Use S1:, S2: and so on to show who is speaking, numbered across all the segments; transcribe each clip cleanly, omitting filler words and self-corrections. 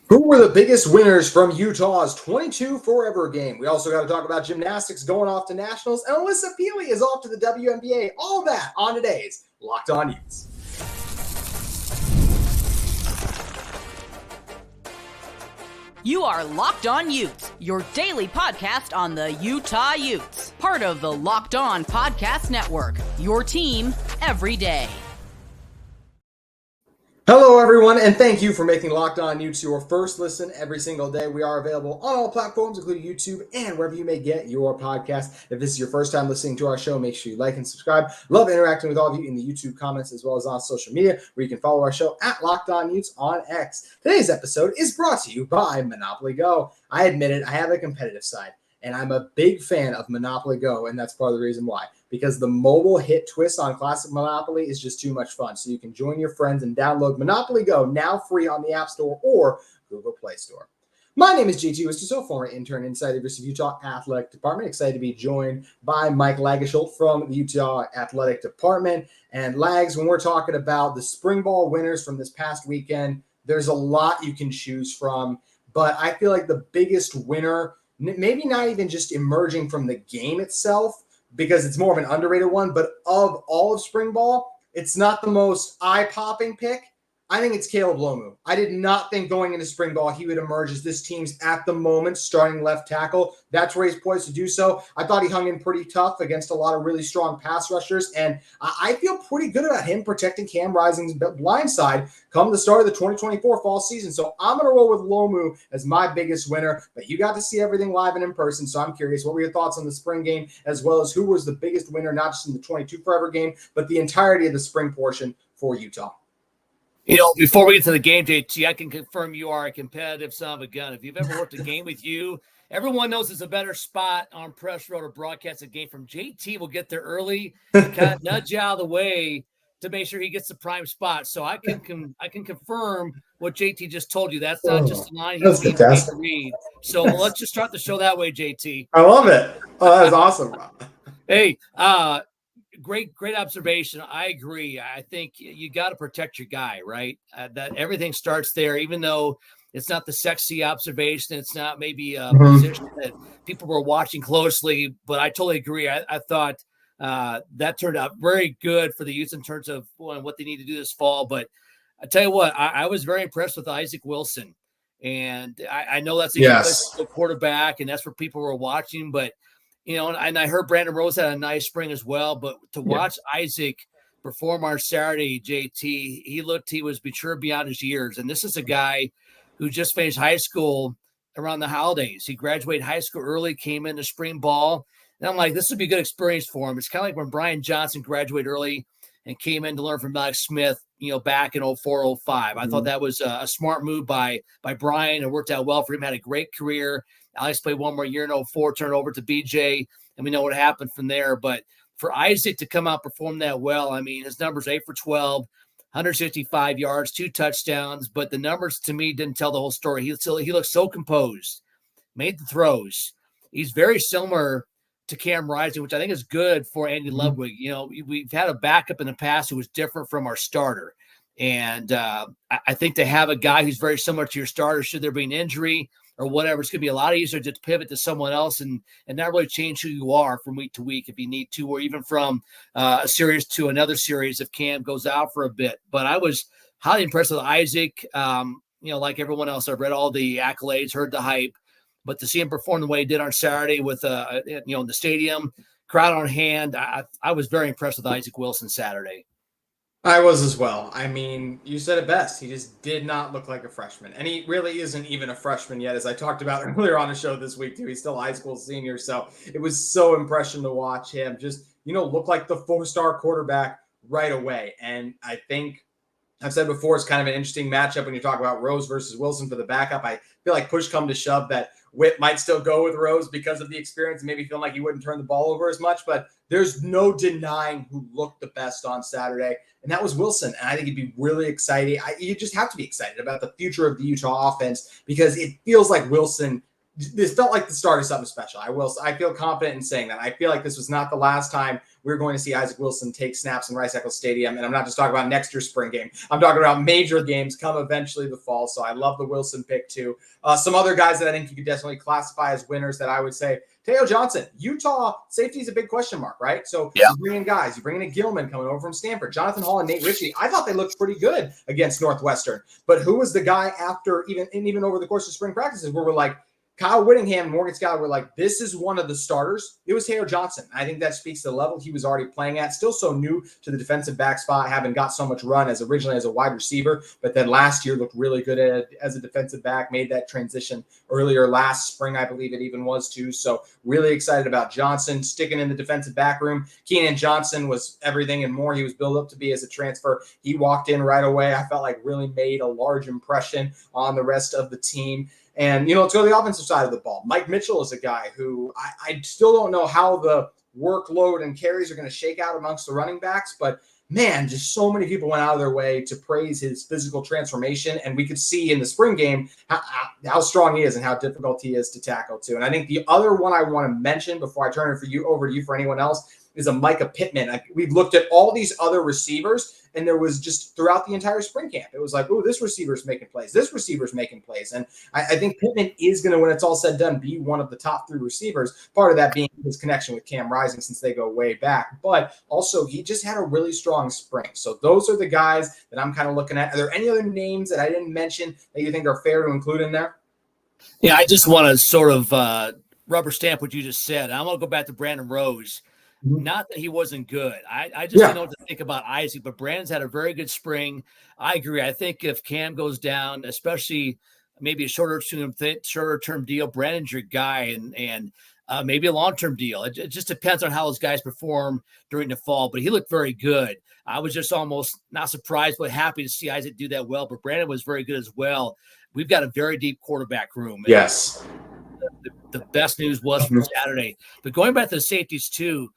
S1: Who were the biggest winners from Utah's 22 Forever game? We also got to talk about gymnastics going off to nationals, and Alissa Pilli is off to the WNBA. All that on today's Locked On Utes.
S2: You are Locked On Utes, your daily podcast on the Utah Utes. Part of the Locked On Podcast Network, your team every day.
S1: Hello, everyone, and thank you for making Locked On Utes your first listen every single day. We are available on all platforms, including YouTube and wherever you may get your podcast. If this is your first time listening to our show, make sure you like and subscribe. Love interacting with all of you in the YouTube comments as well as on social media, where you can follow our show at Locked On Utes on X. Today's episode is brought to you by Monopoly Go. I admit it, I have a competitive side, and I'm a big fan of Monopoly Go, and that's part of the reason why. Because the mobile hit twist on Classic Monopoly is just too much fun. So you can join your friends and download Monopoly Go, now free on the App Store or Google Play Store. My name is JT Wistrcill, former intern inside the University of Utah Athletic Department. Excited to be joined by Mike Lageschulte from the Utah Athletic Department. And Lags, when we're talking about the spring ball winners from this past weekend, there's a lot you can choose from. But I feel like the biggest winner, maybe not even just emerging from the game itself, because it's more of an underrated one, but of all of spring ball, it's not the most eye-popping pick. I think it's Caleb Lomu. I did not think going into spring ball he would emerge as this team's at the moment starting left tackle. That's where he's poised to do so. I thought he hung in pretty tough against a lot of really strong pass rushers, and I feel pretty good about him protecting Cam Rising's blind side come the start of the 2024 fall season. So I'm going to roll with Lomu as my biggest winner, but you got to see everything live and in person, so I'm curious, what were your thoughts on the spring game, as well as who was the biggest winner, not just in the 22 Forever game, but the entirety of the spring portion for Utah?
S3: You know, before we get to the game, JT, I can confirm you are a competitive son of a gun. If you've ever worked a game with you, everyone knows it's a better spot on press row to broadcast a game from. JT will get there early and kind of nudge you out of the way to make sure he gets the prime spot. So I can confirm what JT just told you. That's not just a line he's going to read. So let's just start the show that way, JT.
S1: I love it. Oh, that was awesome.
S3: Hey, Great observation. I agree. I think you got to protect your guy, right? That everything starts there, even though it's not the sexy observation. It's not maybe a position that people were watching closely, but I totally agree. I thought that turned out very good for the Utes in terms of what they need to do this fall. But I tell you what, I was very impressed with Isaac Wilson. And I know that's a quarterback, and that's what people were watching, but you know, and I heard Brandon Rose had a nice spring as well. But to watch Isaac perform on Saturday, JT, he was mature beyond his years. And this is a guy who just finished high school around the holidays. He graduated high school early, came into spring ball. And I'm like, this would be a good experience for him. It's kind of like when Brian Johnson graduated early and came in to learn from Alex Smith, you know, back in 04, 05. I thought that was a smart move by Brian. It worked out well for him. Had a great career. Alex played one more year in 04, turned over to BJ, and we know what happened from there. But for Isaac to come out perform that well, I mean, his numbers 8 for 12, 165 yards, 2 touchdowns. But the numbers to me didn't tell the whole story. He looked so composed, made the throws. He's very similar to Cam Rising, which I think is good for Andy Ludwig. You know, we've had a backup in the past who was different from our starter. And I think to have a guy who's very similar to your starter, should there be an injury or whatever, it's going to be a lot easier to pivot to someone else and not really change who you are from week to week if you need to, or even from a series to another series if Cam goes out for a bit. But I was highly impressed with Isaac. You know, like everyone else, I've read all the accolades, heard the hype, but to see him perform the way he did on Saturday with, you know, in the stadium, crowd on hand, I was very impressed with Isaac Wilson Saturday.
S1: I was as well. I mean, you said it best. He just did not look like a freshman. And he really isn't even a freshman yet, as I talked about earlier on the show this week, too. He's still a high school senior. So it was so impressive to watch him just, you know, look like the 4-star quarterback right away. And I think I've said before, it's kind of an interesting matchup when you talk about Rose versus Wilson for the backup. I feel like push come to shove that Witt might still go with Rose because of the experience and maybe feeling like he wouldn't turn the ball over as much, but there's no denying who looked the best on Saturday, and that was Wilson. And I think it'd be really exciting. You just have to be excited about the future of the Utah offense because it feels like Wilson this felt like the start of something special. I feel confident in saying that. I feel like this was not the last time we're going to see Isaac Wilson take snaps in Rice-Eccles Stadium. And I'm not just talking about next year's spring game. I'm talking about major games come eventually the fall. So I love the Wilson pick too. Some other guys that I think you could definitely classify as winners that I would say, Teo Johnson, Utah safety is a big question mark, right? So you bring in guys, you bring in a Gilman coming over from Stanford, Jonathan Hall and Nate Ritchie. I thought they looked pretty good against Northwestern, but who was the guy after even over the course of spring practices where we're like, Kyle Whttingham and Morgan Scott were like, this is one of the starters. It was Teo Johnson. I think that speaks to the level he was already playing at. Still so new to the defensive back spot, having got so much run as originally as a wide receiver, but then last year looked really good as a defensive back, made that transition earlier last spring, I believe it even was too. So really excited about Johnson sticking in the defensive back room. Keenan Johnson was everything and more. He was built up to be as a transfer. He walked in right away. I felt like really made a large impression on the rest of the team. And, let's go to the offensive side of the ball. Mike Mitchell is a guy who I still don't know how the workload and carries are going to shake out amongst the running backs, but man, just so many people went out of their way to praise his physical transformation. And we could see in the spring game how strong he is and how difficult he is to tackle too. And I think the other one I want to mention before I turn it over to you for anyone else is a Micah Pittman. We've looked at all these other receivers, and there was just throughout the entire spring camp, it was like, oh, this receiver's making plays. This receiver's making plays. And I think Pittman is going to, when it's all said and done, be one of the top 3 receivers. Part of that being his connection with Cam Rising since they go way back. But also, he just had a really strong spring. So those are the guys that I'm kind of looking at. Are there any other names that I didn't mention that you think are fair to include in there?
S3: Yeah, I just want to sort of rubber stamp what you just said. I'm going to go back to Brandon Rose. Not that he wasn't good. I just didn't know what to think about Isaac, but Brandon's had a very good spring. I agree. I think if Cam goes down, especially maybe a shorter term deal, Brandon's your guy, and maybe a long-term deal. It just depends on how those guys perform during the fall, but he looked very good. I was just almost not surprised, but happy to see Isaac do that well, but Brandon was very good as well. We've got a very deep quarterback room.
S1: Yes.
S3: The best news was from Saturday. But going back to the safeties too,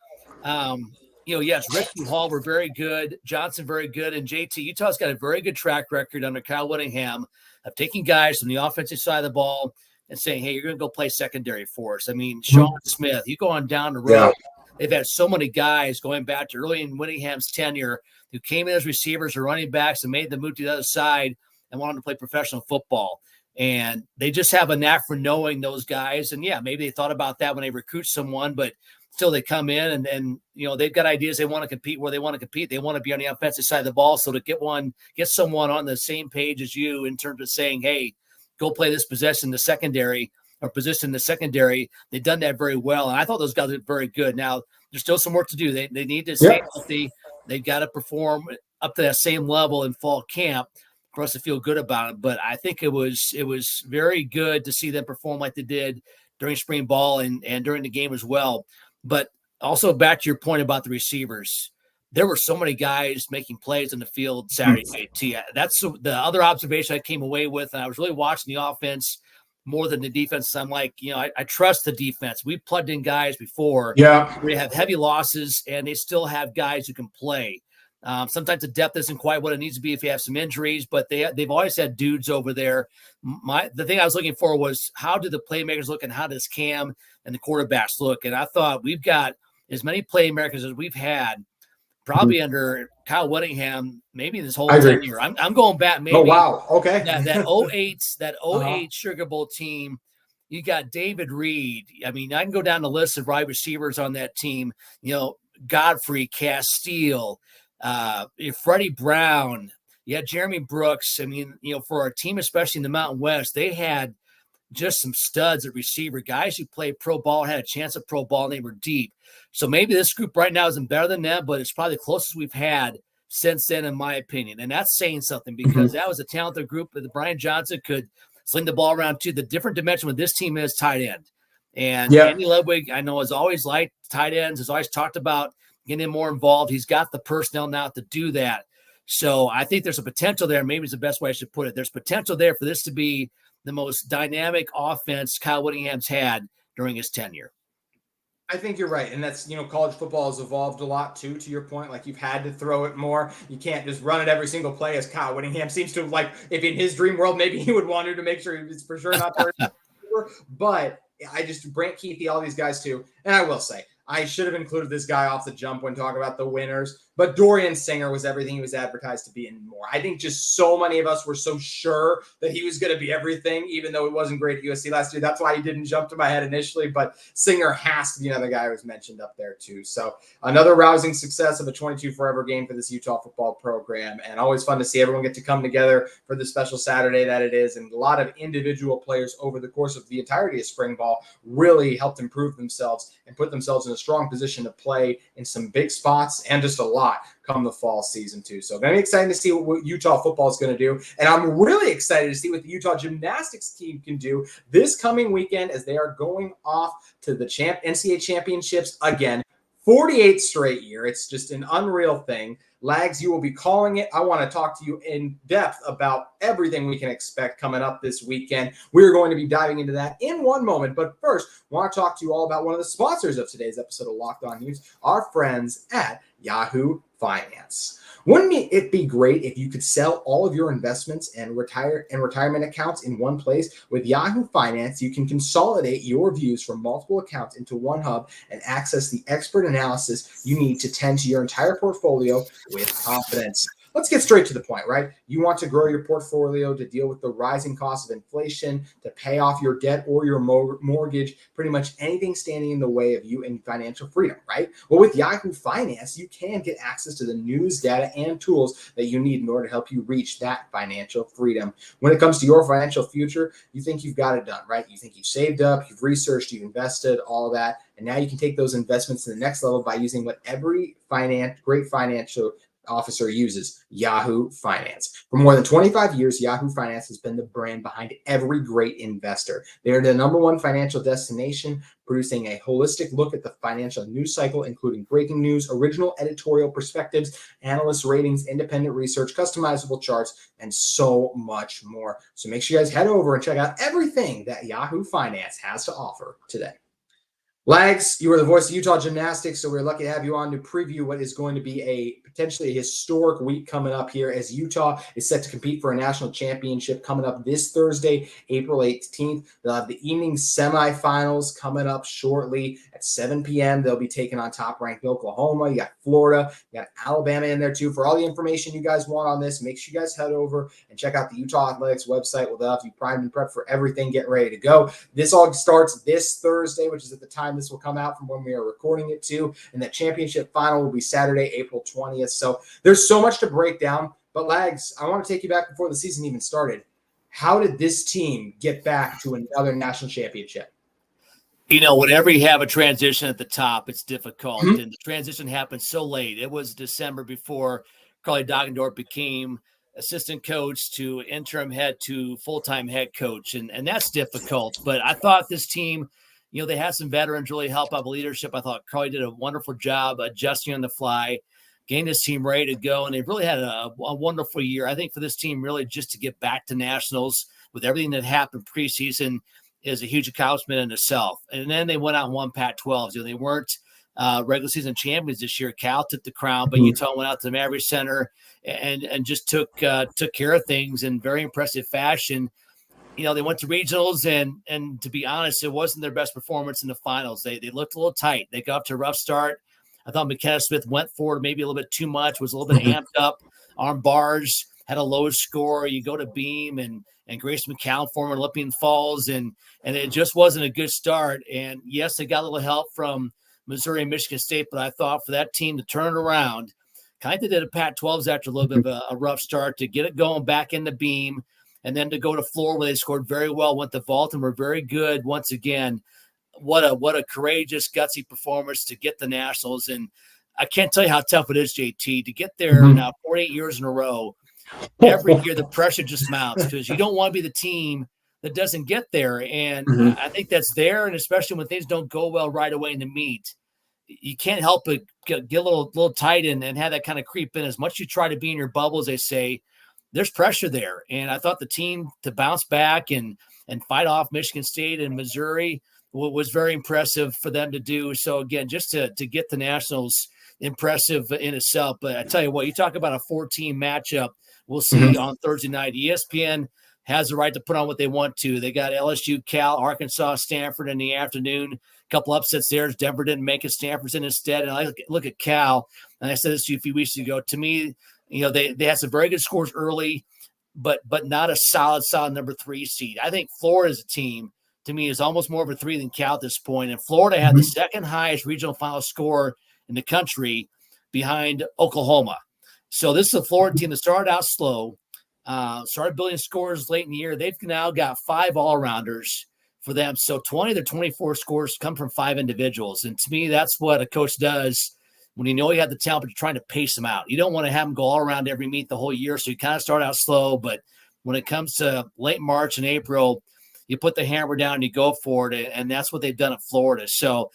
S3: yes, Rich and Hall were very good. Johnson, very good. And JT, Utah's got a very good track record under Kyle Whttingham of taking guys from the offensive side of the ball and saying, hey, you're going to go play secondary for us. I mean, Sean Smith, you go on down the road. They've had so many guys going back to early in Whittingham's tenure who came in as receivers or running backs and made the move to the other side and wanted to play professional football. And they just have a knack for knowing those guys. And, maybe they thought about that when they recruit someone, but still they come in and they've got ideas. They want to compete where they want to compete. They want to be on the offensive side of the ball. So to get someone on the same page as you in terms of saying, hey, go play this position in the secondary, they've done that very well. And I thought those guys did very good. Now there's still some work to do. They need to stay healthy. They've got to perform up to that same level in fall camp for us to feel good about it. But I think it was very good to see them perform like they did during spring ball and during the game as well. But also back to your point about the receivers, there were so many guys making plays in the field Saturday. That's the other observation I came away with. And I was really watching the offense more than the defense. I'm like, I trust the defense. We've plugged in guys before. We have heavy losses and they still have guys who can play. Sometimes the depth isn't quite what it needs to be if you have some injuries, but they've always had dudes over there. The thing I was looking for was how do the playmakers look and how does Cam and the quarterbacks look? And I thought we've got as many playmakers as we've had probably under Kyle Whttingham, maybe this whole tenure. I'm going back maybe.
S1: Oh, wow. Okay.
S3: That 08 Sugar Bowl team, you got David Reed. I mean, I can go down the list of wide receivers on that team, Godfrey, Castile, Freddie Brown, Jeremy Brooks. I mean, for a team, especially in the Mountain West, they had just some studs at receiver, guys who played pro ball, had a chance at pro ball, and they were deep. So maybe this group right now isn't better than them, but it's probably the closest we've had since then, in my opinion. And that's saying something because that was a talented group that Brian Johnson could sling the ball around to. The different dimension with this team is tight end. And Andy Ludwig, I know, has always liked tight ends, has always talked about getting more involved. He's got the personnel now to do that. So I think there's a potential there. Maybe it's the best way I should put it. There's potential there for this to be the most dynamic offense Kyle Whttingham's had during his tenure.
S1: I think you're right. And that's, college football has evolved a lot too, to your point. Like you've had to throw it more. You can't just run it every single play as Kyle Whttingham seems to like, if in his dream world, maybe he would want to make sure he was for sure not there. but Brant Keithy, all these guys too. And I will say, I should have included this guy off the jump when talking about the winners, but Dorian Singer was everything he was advertised to be and more. I think just so many of us were so sure that he was going to be everything, even though it wasn't great at USC last year. That's why he didn't jump to my head initially, but Singer has to be another guy who was mentioned up there too. So another rousing success of a 22 forever game for this Utah football program, and always fun to see everyone get to come together for the special Saturday that it is. And a lot of individual players over the course of the entirety of spring ball really helped improve themselves and put themselves in a strong position to play in some big spots and just a lot come the fall season too. So very exciting to see what Utah football is going to do. And I'm really excited to see what the Utah Gymnastics team can do this coming weekend as they are going off to the NCAA Championships again. 48th straight year. It's just an unreal thing. Lags, you will be calling it. I want to talk to you in depth about everything we can expect coming up this weekend. We're going to be diving into that in one moment. But first, I want to talk to you all about one of the sponsors of today's episode of Locked On Utes, our friends at Yahoo Finance. Wouldn't it be great if you could sell all of your investments and retirement accounts in one place? With Yahoo Finance, you can consolidate your views from multiple accounts into one hub and access the expert analysis you need to tend to your entire portfolio with confidence. Let's get straight to the point, right? You want to grow your portfolio to deal with the rising cost of inflation, to pay off your debt or your mortgage, pretty much anything standing in the way of you and financial freedom, right? Well, with Yahoo Finance, you can get access to the news, data, and tools that you need in order to help you reach that financial freedom. When it comes to your financial future, you think you've got it done, right? You think you've saved up, you've researched, you've invested, all of that. And now you can take those investments to the next level by using what every great financial officer uses, Yahoo Finance. For more than 25 years, Yahoo Finance has been the brand behind every great investor. They are the number one financial destination, producing a holistic look at the financial news cycle, including breaking news, original editorial perspectives, analyst ratings, independent research, customizable charts, and so much more. So make sure you guys head over and check out everything that Yahoo Finance has to offer today. Lags, you are the voice of Utah Gymnastics, so we're lucky to have you on to preview what is going to be potentially a historic week coming up here as Utah is set to compete for a national championship coming up this Thursday, April 18th. They'll have the evening semifinals coming up shortly at 7 p.m. They'll be taking on top-ranked Oklahoma. You got Florida. You got Alabama in there too. For all the information you guys want on this, make sure you guys head over and check out the Utah Athletics website. We'll have you primed and prepped for everything, getting ready to go. This all starts this Thursday, which is at the time this will come out from when we are recording it too. And the championship final will be Saturday, April 20th. So there's so much to break down. But Lags, I want to take you back before the season even started. How did this team get back to another national championship?
S3: You know, whenever you have a transition at the top, it's difficult. And the transition happened so late. It was December before Carly Doggendorf became assistant coach to interim head to full-time head coach. And that's difficult. But I thought this team, you know, they had some veterans really help out with leadership. I thought Carly did a wonderful job adjusting on the fly, getting this team ready to go. And they've really had a wonderful year. I think for this team, really just to get back to nationals with everything that happened preseason is a huge accomplishment in itself. And then they went out and won Pac-12s. You know, they weren't regular season champions this year. Cal took the crown, but Utah went out to the Maverick Center and just took care of things in very impressive fashion. You know, they went to regionals, and to be honest, it wasn't their best performance in the finals. They looked a little tight. They got off to a rough start. I thought McKenna Smith went forward maybe a little bit too much, was a little bit amped up. Arm bars had a low score. You go to beam, and Grace McCown, former Olympian, falls, and it just wasn't a good start. And yes, they got a little help from Missouri and Michigan State, but I thought for that team to turn it around, kind of did a Pac-12s after a little bit of a rough start, to get it going back in the beam, and then to go to Florida where they scored very well, went to vault and were very good once again. What a courageous, gutsy performance to get the nationals. And I can't tell you how tough it is, JT, to get there now 48 years in a row. Every year the pressure just mounts because you don't want to be the team that doesn't get there. And I think that's there, and especially when things don't go well right away in the meet, you can't help but get a little tight and have that kind of creep in. As much as you try to be in your bubble, as they say, there's pressure there. And I thought the team to bounce back and fight off Michigan State and Missouri was very impressive for them to do. So again, just to get the nationals, impressive in itself. But I tell you what, you talk about a 4-team matchup. We'll see on Thursday night. ESPN has the right to put on what they want to. They got LSU, Cal, Arkansas, Stanford in the afternoon. A couple upsets there. Denver didn't make it. Stanford's in instead. And I look at Cal, and I said this to you a few weeks ago. To me, they had some very good scores early, but not a solid number 3 seed. I think Florida's a team, to me, is almost more of a 3 than Cal at this point. And Florida had the second highest regional final score in the country behind Oklahoma. So this is a Florida team that started out slow, started building scores late in the year. They've now got 5 all-rounders for them. So 20 of their 24 scores come from 5 individuals. And to me, that's what a coach does when you have the talent, but you're trying to pace them out. You don't want to have them go all around every meet the whole year. So you kind of start out slow, but when it comes to late March and April, you put the hammer down and you go for it. And that's what they've done at Florida. So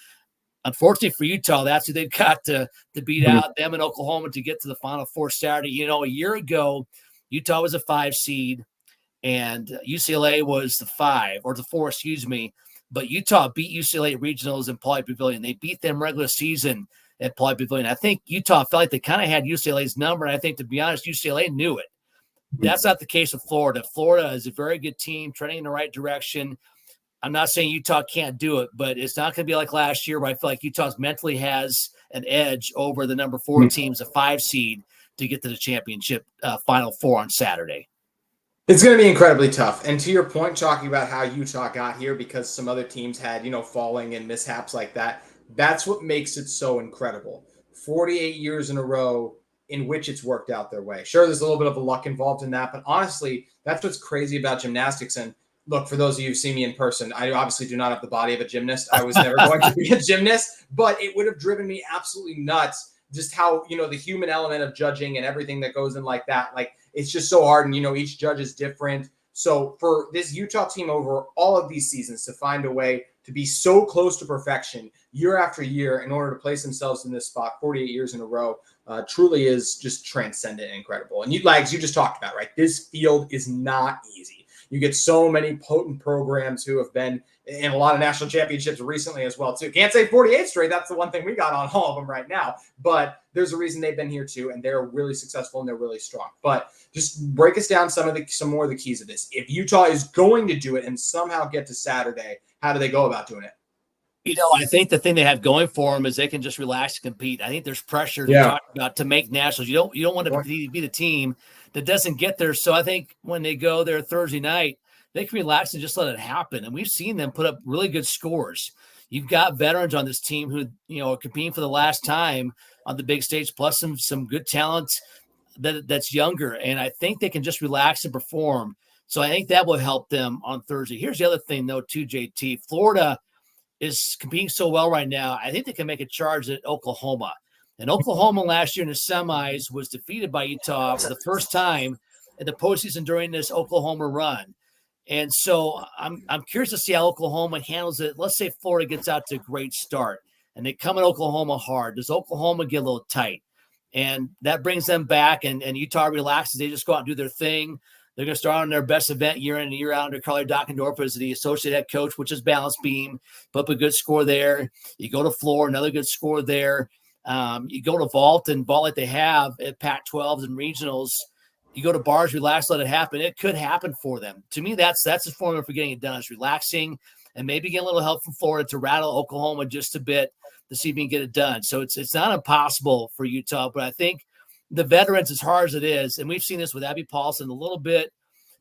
S3: unfortunately for Utah, that's who they've got to beat out, them and Oklahoma, to get to the Final Four Saturday. A year ago, Utah was a 5 seed and UCLA was the 4, but Utah beat UCLA at regionals in Pauley Pavilion. They beat them regular season at Pauley Pavilion. I think Utah felt like they kind of had UCLA's number, and I think, to be honest, UCLA knew it. That's not the case with Florida. Florida is a very good team, trending in the right direction. I'm not saying Utah can't do it, but it's not going to be like last year where I feel like Utah mentally has an edge over the number 4 teams, a 5 seed, to get to the championship Final Four on Saturday.
S1: It's going to be incredibly tough. And to your point, talking about how Utah got here because some other teams had, falling and mishaps like that, that's what makes it so incredible. 48 years in a row in which it's worked out their way. Sure, there's a little bit of luck involved in that, but honestly, that's what's crazy about gymnastics. And look, for those of you who see me in person, I obviously do not have the body of a gymnast. I was never going to be a gymnast, but it would have driven me absolutely nuts just how, the human element of judging and everything that goes in like that. Like, it's just so hard. And, each judge is different. So for this Utah team over all of these seasons to find a way to be so close to perfection year after year in order to place themselves in this spot 48 years in a row truly is just transcendent and incredible. And you just talked about, right? This field is not easy. You get so many potent programs who have been in a lot of national championships recently as well, too. Can't say 48 straight. That's the one thing we got on all of them right now. But there's a reason they've been here, too, and they're really successful and they're really strong. But just break us down some more of the keys of this. If Utah is going to do it and somehow get to Saturday, how do they go about doing it?
S3: I think the thing they have going for them is they can just relax and compete. I think there's pressure to talk about to make nationals. You don't want to be the team that doesn't get there. So I think when they go there Thursday night, they can relax and just let it happen. And we've seen them put up really good scores. You've got veterans on this team who, are competing for the last time on the big stage, plus some good talent that's younger. And I think they can just relax and perform. So I think that will help them on Thursday. Here's the other thing, though, too, JT. Florida is competing so well right now. I think they can make a charge at Oklahoma. And Oklahoma last year in the semis was defeated by Utah for the first time in the postseason during this Oklahoma run. And so I'm curious to see how Oklahoma handles it. Let's say Florida gets out to a great start and they come at Oklahoma hard. Does Oklahoma get a little tight? And that brings them back and Utah relaxes. They just go out and do their thing. They're going to start on their best event year in and year out under Carly Dockendorf as the associate head coach, which is balance beam. Put up a good score there. You go to floor, another good score there. You go to vault like they have at Pac-12s and regionals. You go to bars, relax, let it happen. It could happen for them. To me, that's the formula for getting it done. Is relaxing and maybe get a little help from Florida to rattle Oklahoma just a bit to see if we can get it done. So it's not impossible for Utah, but I think the veterans, as hard as it is, and we've seen this with Abby Paulson a little bit,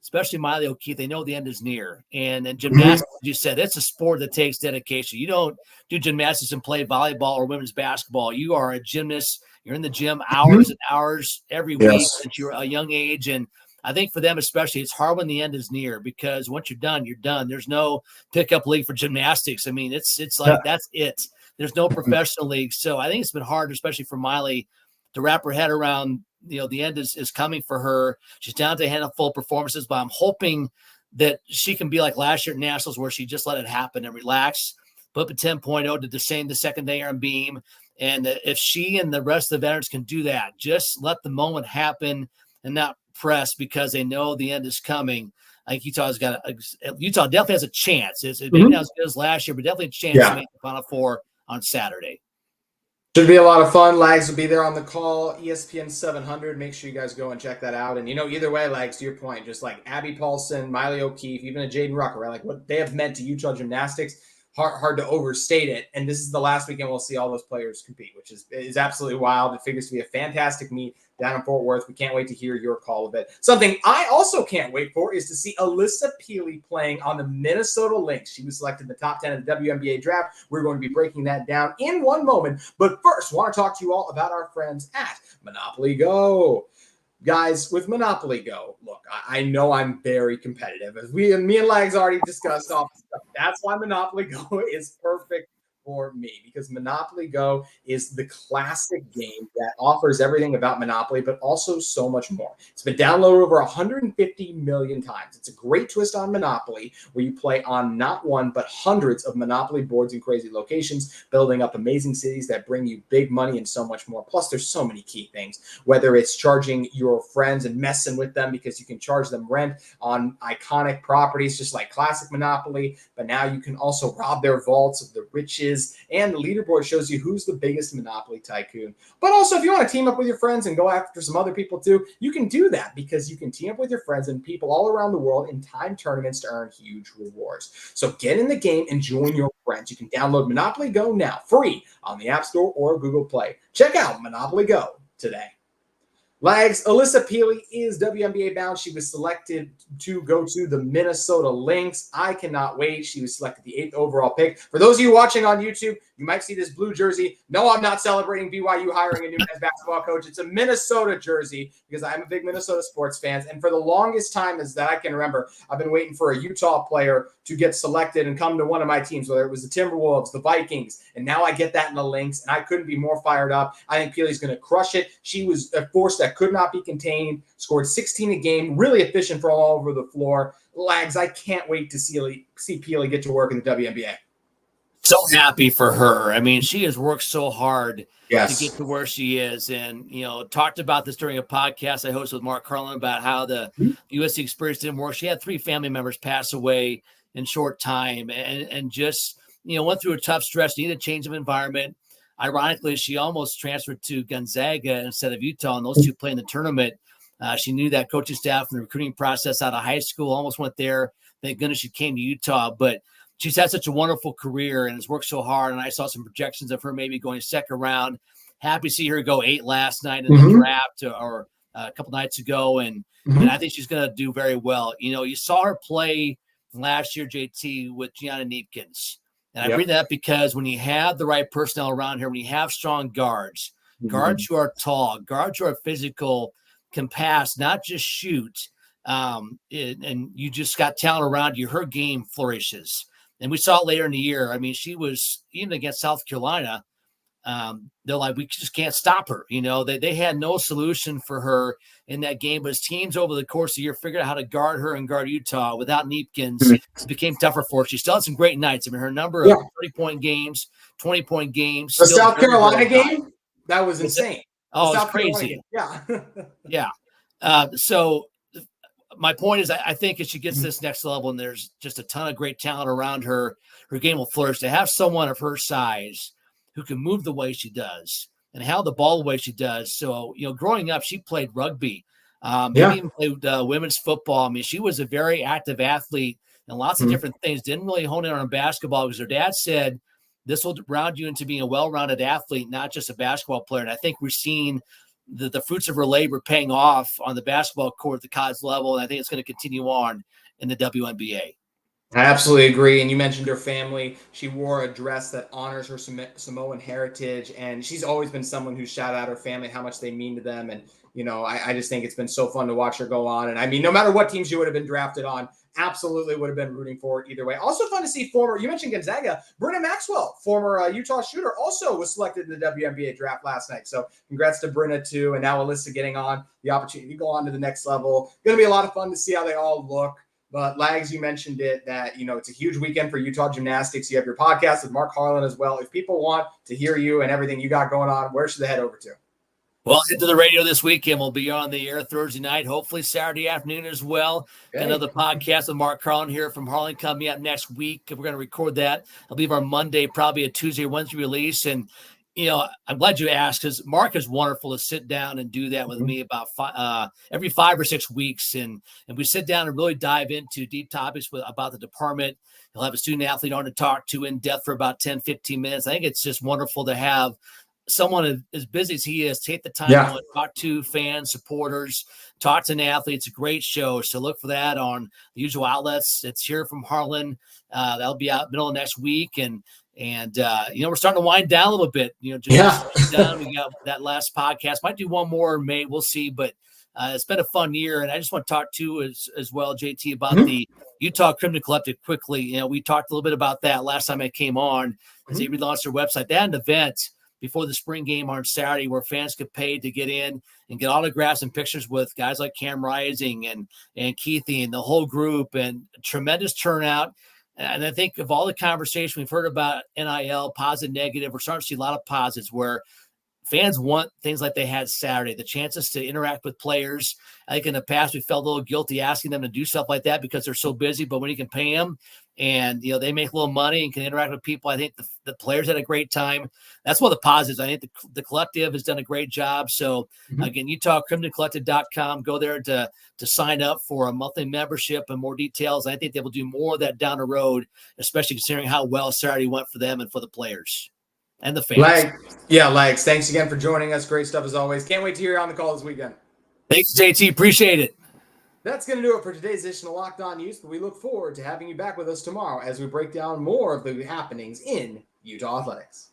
S3: especially Miley O'Keefe, they know the end is near. And gymnastics, as you said, it's a sport that takes dedication. You don't do gymnastics and play volleyball or women's basketball. You are a gymnast. You're in the gym hours and hours every week since you're a young age. And I think for them especially, it's hard when the end is near because once you're done, you're done. There's no pickup league for gymnastics. I mean, it's like that's it. There's no professional league. So I think it's been hard, especially for Miley, to wrap her head around, the end is coming for her. She's down to a handful of performances, but I'm hoping that she can be like last year at Nationals where she just let it happen and relax, put up a 10.0, did the same the second day on beam. And if she and the rest of the veterans can do that, just let the moment happen and not press because they know the end is coming. I think Utah definitely has a chance. It's maybe not as good as last year, but definitely a chance to make the Final Four on Saturday.
S1: Should be a lot of fun. Lags will be there on the call. ESPN 700. Make sure you guys go and check that out. And, either way, Lags, to your point, just like Abby Paulson, Miley O'Keefe, even a Jaden Rucker, right? Like what they have meant to Utah Gymnastics, hard to overstate it. And this is the last weekend we'll see all those players compete, which is absolutely wild. It figures to be a fantastic meet down in Fort Worth. We can't wait to hear your call of it. Something I also can't wait for is to see Alissa Pilli playing on the Minnesota Lynx. She was selected in the top 10 of the WNBA Draft. We're going to be breaking that down in one moment. But first, I want to talk to you all about our friends at Monopoly Go. Guys, with Monopoly Go, look, I know I'm very competitive. As me and Lags already discussed off the stuff. That's why Monopoly Go is perfect for me, because Monopoly Go is the classic game that offers everything about Monopoly, but also so much more. It's been downloaded over 150 million times. It's a great twist on Monopoly, where you play on not one, but hundreds of Monopoly boards in crazy locations, building up amazing cities that bring you big money and so much more. Plus, there's so many key things, whether it's charging your friends and messing with them because you can charge them rent on iconic properties, just like classic Monopoly, but now you can also rob their vaults of the riches. And the leaderboard shows you who's the biggest Monopoly tycoon. But also, if you want to team up with your friends and go after some other people too, you can do that, because you can team up with your friends and people all around the world in timed tournaments to earn huge rewards. So get in the game and join your friends. You can download Monopoly Go now, free on the App Store or Google Play. Check out Monopoly Go today. Lags, Alissa Pilli is WNBA bound. She was selected to go to the Minnesota Lynx. I cannot wait. She was selected the 8th overall pick. For those of you watching on YouTube, you might see this blue jersey. No, I'm not celebrating BYU hiring a new men's basketball coach. It's a Minnesota jersey, because I'm a big Minnesota sports fan. And for the longest time as that I can remember, I've been waiting for a Utah player to get selected and come to one of my teams, whether it was the Timberwolves, the Vikings, and now I get that in the Lynx, and I couldn't be more fired up. I think Pilli's going to crush it. She was a force that could not be contained, scored 16 a game, really efficient for all over the floor. Lags, I can't wait to see Pilli get to work in the WNBA.
S3: So happy for her. I mean, she has worked so hard
S1: to
S3: get to where she is. And, talked about this during a podcast I hosted with Mark Carlin about how the USC experience didn't work. She had 3 family members pass away in short time, and just, went through a tough stretch, needed a change of environment. Ironically, she almost transferred to Gonzaga instead of Utah, and those two played in the tournament. She knew that coaching staff and the recruiting process out of high school, almost went there. Thank goodness she came to Utah, but she's had such a wonderful career and has worked so hard. And I saw some projections of her maybe going second round. Happy to see her go 8 last night in the draft, or a couple nights ago. And I think she's going to do very well. You saw her play last year, JT, with Gianna Neepkins. And I bring that up because when you have the right personnel around her, when you have strong guards, guards who are tall, guards who are physical, can pass, not just shoot, and you just got talent around you, her game flourishes. And we saw it later in the year. I mean, she was, even against South Carolina, they're like, we just can't stop her. They had no solution for her in that game, but as teams over the course of the year figured out how to guard her and guard Utah without Neepkins, it became tougher for her. She still had some great nights. I mean, her number of 30-point games, 20-point games.
S1: The South Carolina game, that was insane.
S3: Oh, it's crazy. Yeah. So my point is, I think as she gets to this next level and there's just a ton of great talent around her, her game will flourish. To have someone of her size who can move the way she does and handle the ball the way she does. So, growing up, she played rugby. Even played women's football. I mean, she was a very active athlete and lots of different things. Didn't really hone in on basketball because her dad said this will round you into being a well-rounded athlete, not just a basketball player. And I think we're seeing the fruits of her labor paying off on the basketball court at the college level. And I think it's going to continue on in the WNBA.
S1: I absolutely agree. And you mentioned her family. She wore a dress that honors her Samoan heritage. And she's always been someone who shouted out her family, how much they mean to them. And, I just think it's been so fun to watch her go on. And I mean, no matter what teams you would have been drafted on, absolutely would have been rooting for it either way. Also fun to see you mentioned Gonzaga, Brynna Maxwell, former Utah shooter, also was selected in the WNBA draft last night. So congrats to Brynna too. And now Alissa getting on the opportunity to go on to the next level. Going to be a lot of fun to see how they all look. But Lags, you mentioned it, that, it's a huge weekend for Utah Gymnastics. You have your podcast with Mark Harlan as well. If people want to hear you and everything you got going on, where should they head over to?
S3: Well, into the radio this weekend. We'll be on the air Thursday night, hopefully Saturday afternoon as well. Okay. Another podcast with Mark Carlin here from Harlan coming up next week. We're going to record that. I believe our Monday, probably a Tuesday, Wednesday release. And I'm glad you asked, because Mark is wonderful to sit down and do that with me about every 5 or 6 weeks. And we sit down and really dive into deep topics about the department. He'll have a student athlete on to talk to in depth for about 10, 15 minutes. I think it's just wonderful to have someone as busy as he is take the time to talk to fans, supporters, talk to an athlete. It's a great show. So look for that on the usual outlets. It's here from Harlan. That'll be out middle of next week. And we're starting to wind down a little bit. Down. We got that last podcast. Might do one more in May. We'll see. But it's been a fun year. And I just want to talk to as well, JT, about the Utah Crimson Collective quickly. We talked a little bit about that last time I came on. As they relaunched their website. They had an event before the spring game on Saturday where fans could pay to get in and get autographs and pictures with guys like Cam Rising and Keithy and the whole group, and tremendous turnout. And I think of all the conversation we've heard about NIL, positive, negative, we're starting to see a lot of positives where fans want things like they had Saturday, the chances to interact with players. I think in the past we felt a little guilty asking them to do stuff like that because they're so busy, but when you can pay them and, they make a little money and can interact with people, I think the players had a great time. That's one of the positives. I think the collective has done a great job. So again, UtahCrimsonCollective.com, go there to sign up for a monthly membership and more details. I think they will do more of that down the road, especially considering how well Saturday went for them and for the players and the fans.
S1: Lags, thanks again for joining us. Great stuff as always. Can't wait to hear you on the call this weekend.
S3: Thanks, JT. Appreciate it.
S1: That's going to do it for today's edition of Locked On Utes, but we look forward to having you back with us tomorrow as we break down more of the happenings in Utah athletics.